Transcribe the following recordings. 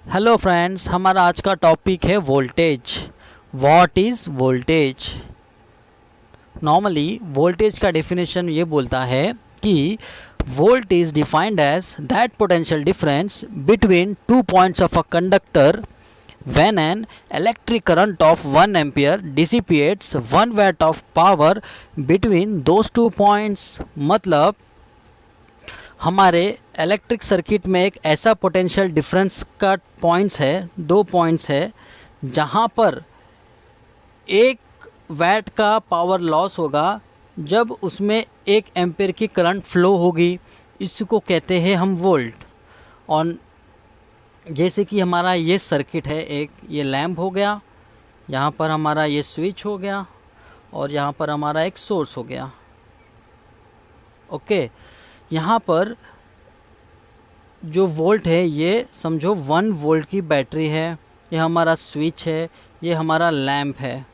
Hello friends, हमारा आज का टॉपिक है voltage. What is voltage? Normally voltage का डेफिनेशन ये बोलता है कि volt is defined as that potential difference between two points of a conductor when an electric current of 1 ampere dissipates 1 watt of power between those two points। मतलब हमारे electric circuit में एक ऐसा पोटेंशियल डिफरेंस का points है, दो points है, जहाँ पर एक वैट का पावर लॉस होगा जब उसमें एक एम्पेयर की करंट फ्लो होगी। इसको कहते हैं हम वोल्ट। और जैसे कि हमारा ये सर्किट है, एक ये लैम्प हो गया, यहाँ पर हमारा ये स्विच हो गया और यहाँ पर हमारा एक सोर्स हो गया। ओके, यहाँ पर जो वोल्ट है ये समझो 1 वोल्ट की बैटरी है, ये हमारा स्विच है, ये हमारा लैम्प है।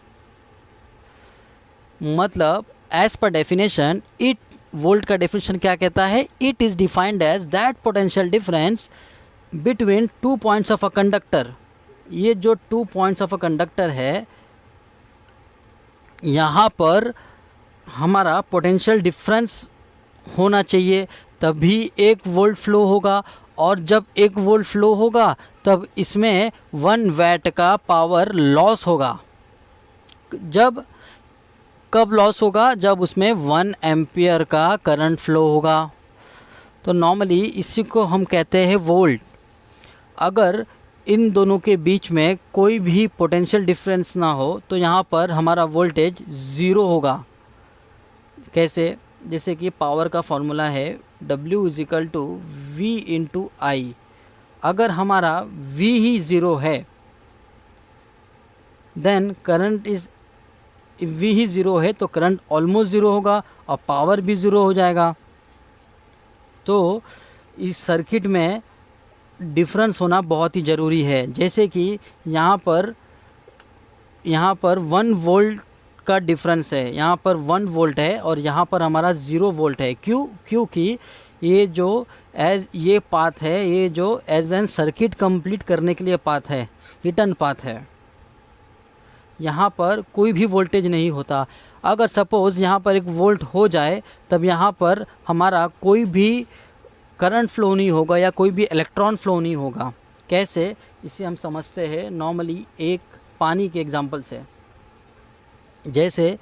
मतलब as per definition it volt का डेफिनेशन क्या कहता है? It is defined as that potential difference between two points of a conductor. ये जो two points of a conductor है, यहाँ पर हमारा पोटेंशियल डिफरेंस होना चाहिए, तभी 1 वोल्ट फ्लो होगा। और जब 1 वोल्ट फ्लो होगा तब इसमें 1 वैट का पावर लॉस होगा। जब कब लॉस होगा? जब उसमें 1 एम्पियर का करंट फ्लो होगा। तो नॉर्मली इसी को हम कहते हैं वोल्ट। अगर इन दोनों के बीच में कोई भी पोटेंशियल डिफरेंस ना हो तो यहाँ पर हमारा वोल्टेज ज़ीरो होगा। कैसे? जैसे कि पावर का फॉर्मूला है W is equal to V into I. अगर हमारा V ही ज़ीरो है देन करंट इज V ही ज़ीरो है तो करंट ऑलमोस्ट ज़ीरो होगा और पावर भी ज़ीरो हो जाएगा। तो इस सर्किट में डिफरेंस होना बहुत ही ज़रूरी है। जैसे कि यहाँ पर 1 वोल्ट का डिफरेंस है, यहाँ पर 1 वोल्ट है और यहाँ पर हमारा 0 वोल्ट है। क्योंकि ये जो ये पाथ है, ये जो एज एन सर्किट कंप्लीट करने के लिए पाथ है, रिटर्न पाथ है, यहाँ पर कोई भी वोल्टेज नहीं होता। अगर सपोज़ यहाँ पर 1 वोल्ट हो जाए तब यहाँ पर हमारा कोई भी करंट फ्लो नहीं होगा या कोई भी इलेक्ट्रॉन फ्लो नहीं होगा। कैसे? इसे हम समझते हैं नॉर्मली एक पानी के एग्जांपल से। जैसे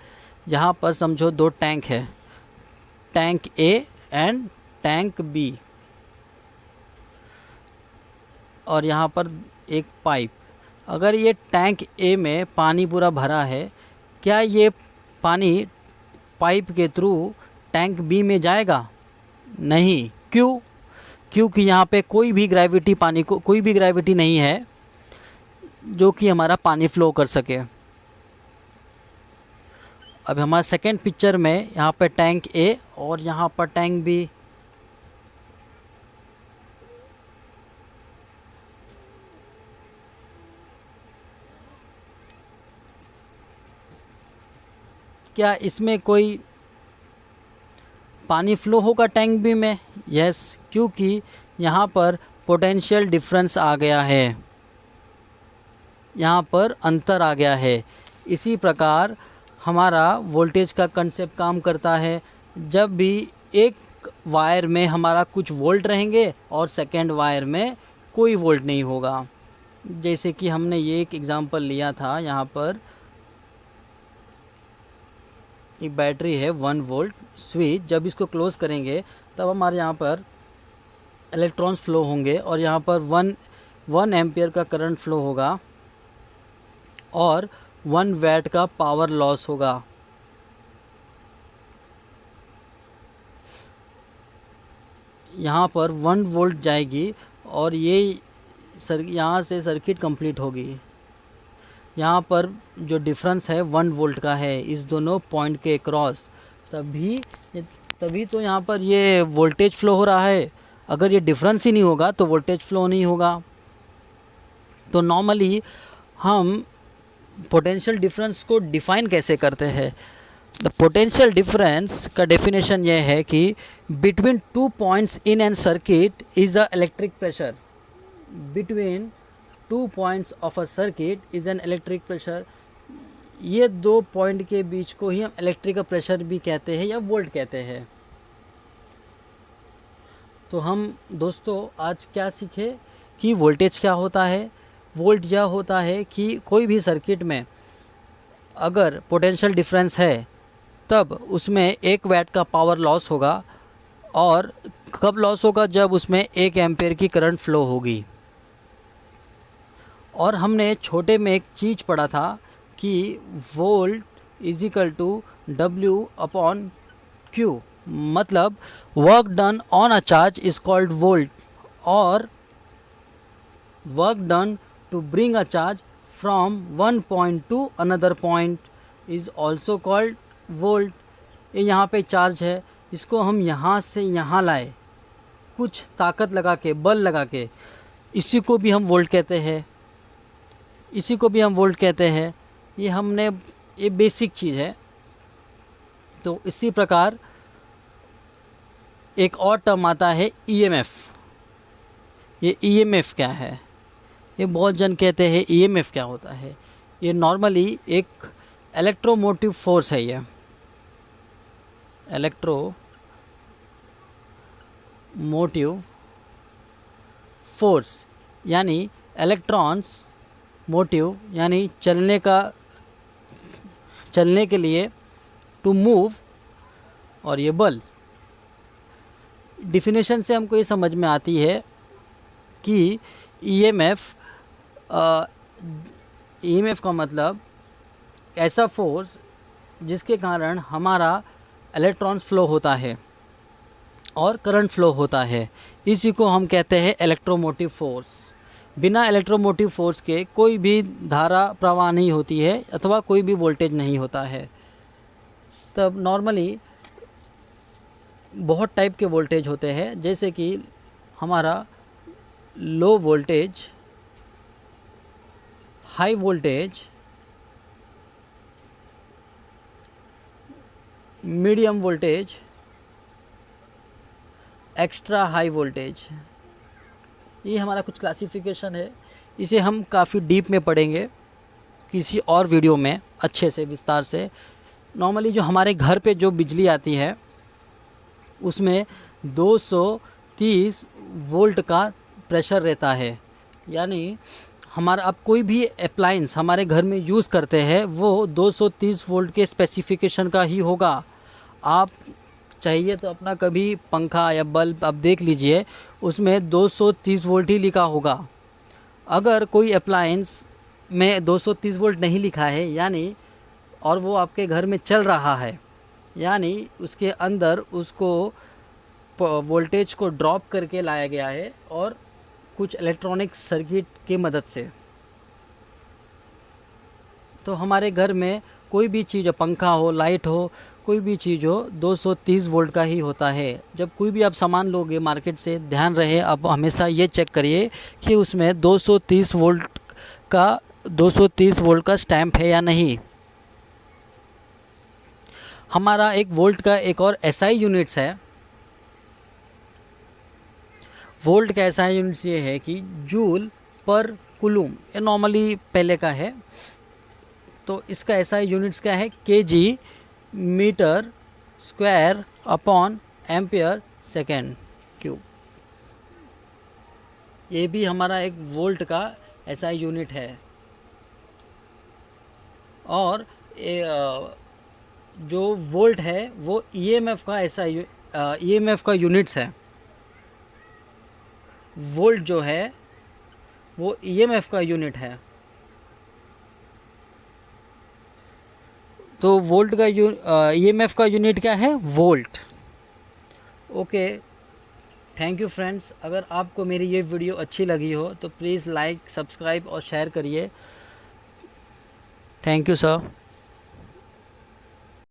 यहाँ पर समझो 2 टैंक है, tank A and tank B, और यहाँ पर एक पाइप। अगर ये टैंक ए में पानी पूरा भरा है, क्या ये पानी पाइप के थ्रू टैंक बी में जाएगा? नहीं। क्यों? क्योंकि यहाँ पे कोई भी ग्रेविटी नहीं है जो कि हमारा पानी फ्लो कर सके। अब हमारा सेकेंड पिक्चर में यहाँ पे टैंक ए और यहाँ पर टैंक बी। क्या इसमें कोई पानी फ्लो होगा टैंक बी में? यस, क्योंकि यहाँ पर पोटेंशियल डिफरेंस आ गया है, यहाँ पर अंतर आ गया है। इसी प्रकार हमारा वोल्टेज का कंसेप्ट काम करता है। जब भी एक वायर में हमारा कुछ वोल्ट रहेंगे और सेकेंड वायर में कोई वोल्ट नहीं होगा। जैसे कि हमने ये एक एग्जांपल लिया था, यहाँ पर एक बैटरी है 1 वोल्ट स्विच, जब इसको क्लोज़ करेंगे तब हमारे यहाँ पर इलेक्ट्रॉन्स फ्लो होंगे और यहाँ पर 1 एम्पियर का करंट फ्लो होगा और 1 वैट का पावर लॉस होगा। यहाँ पर 1 वोल्ट जाएगी और ये यहाँ से सर्किट कंप्लीट होगी। यहाँ पर जो डिफरेंस है 1 वोल्ट का है इस दोनों पॉइंट के क्रॉस, तभी तो यहाँ पर ये वोल्टेज फ्लो हो रहा है। अगर ये डिफरेंस ही नहीं होगा तो वोल्टेज फ्लो नहीं होगा। तो नॉर्मली हम पोटेंशियल डिफरेंस को डिफाइन कैसे करते हैं? द पोटेंशियल डिफरेंस का डेफिनेशन ये है कि between two points in an circuit is the electric pressure between 2 points of a circuit is an electric pressure. ये 2 पॉइंट के बीच को ही हम इलेक्ट्रिक प्रेशर भी कहते हैं या वोल्ट कहते हैं। तो हम दोस्तों आज क्या सीखे कि वोल्टेज क्या होता है। वोल्ट यह होता है कि कोई भी सर्किट में अगर पोटेंशियल डिफरेंस है तब उसमें 1 वैट का पावर लॉस होगा, और कब लॉस होगा, जब उसमें 1 एम्पेयर की करंट फ्लो होगी। और हमने छोटे में एक चीज़ पढ़ा था कि volt is equal to W upon Q, मतलब work done on a charge is called volt, और work done to bring a charge from one point to another point is also called volt. ये यहाँ पे charge है, इसको हम यहाँ से यहाँ लाए कुछ ताकत लगा के, बल लगा के, इसी को भी हम वोल्ट कहते हैं, इसी को भी हम वोल्ट कहते हैं। ये बेसिक चीज़ है। तो इसी प्रकार एक और टर्म आता है EMF। ये EMF क्या है? ये बहुत जन कहते हैं EMF क्या होता है। ये नॉर्मली एक इलेक्ट्रोमोटिव फोर्स है। ये इलेक्ट्रोमोटिव फोर्स यानी इलेक्ट्रॉन्स, मोटिव यानी चलने के लिए, टू मूव, और ये बल। डिफिनेशन से हमको ये समझ में आती है कि EMF का मतलब ऐसा फोर्स जिसके कारण हमारा इलेक्ट्रॉन्स फ्लो होता है और करंट फ्लो होता है। इसी को हम कहते हैं इलेक्ट्रोमोटिव फोर्स। बिना इलेक्ट्रोमोटिव फोर्स के कोई भी धारा प्रवाह नहीं होती है अथवा कोई भी वोल्टेज नहीं होता है। तब नॉर्मली बहुत टाइप के वोल्टेज होते हैं, जैसे कि हमारा low voltage, high voltage, medium voltage, extra high voltage. ये हमारा कुछ क्लासिफिकेशन है। इसे हम काफ़ी डीप में पढ़ेंगे किसी और वीडियो में अच्छे से विस्तार से। नॉर्मली जो हमारे घर पे जो बिजली आती है उसमें 230 वोल्ट का प्रेशर रहता है। यानी हमारा अब कोई भी अप्लायंस हमारे घर में यूज़ करते हैं वो 230 वोल्ट के स्पेसिफिकेशन का ही होगा। आप चाहिए तो अपना कभी पंखा या बल्ब आप देख लीजिए, उसमें 230 वोल्ट ही लिखा होगा। अगर कोई अप्लायंस में 230 वोल्ट नहीं लिखा है यानी, और वो आपके घर में चल रहा है, यानी उसके अंदर उसको वोल्टेज को ड्रॉप करके लाया गया है और कुछ इलेक्ट्रॉनिक सर्किट की मदद से। तो हमारे घर में कोई भी चीज़ हो, पंखा हो, लाइट हो, कोई भी चीज़ हो, 230 वोल्ट का ही होता है। जब कोई भी आप सामान लोगे मार्केट से, ध्यान रहे आप हमेशा ये चेक करिए कि उसमें 230 वोल्ट का स्टैम्प है या नहीं। हमारा एक वोल्ट का एक और SI यूनिट्स है। वोल्ट का SI यूनिट्स ये है कि जूल पर कुलूम, ये नॉर्मली पहले का है। तो इसका SI यूनिट्स क्या है? kg metre square upon ampere second cube. ये भी हमारा एक वोल्ट का SI यूनिट है। और जो वोल्ट है वो EMF का यूनिट्स है। वोल्ट जो है वो EMF का यूनिट है। तो वोल्ट का EMF का यूनिट क्या है? Volt. Okay, thank you friends. अगर आपको मेरी ये वीडियो अच्छी लगी हो तो प्लीज़ लाइक, सब्सक्राइब और शेयर करिए। Thank you sir.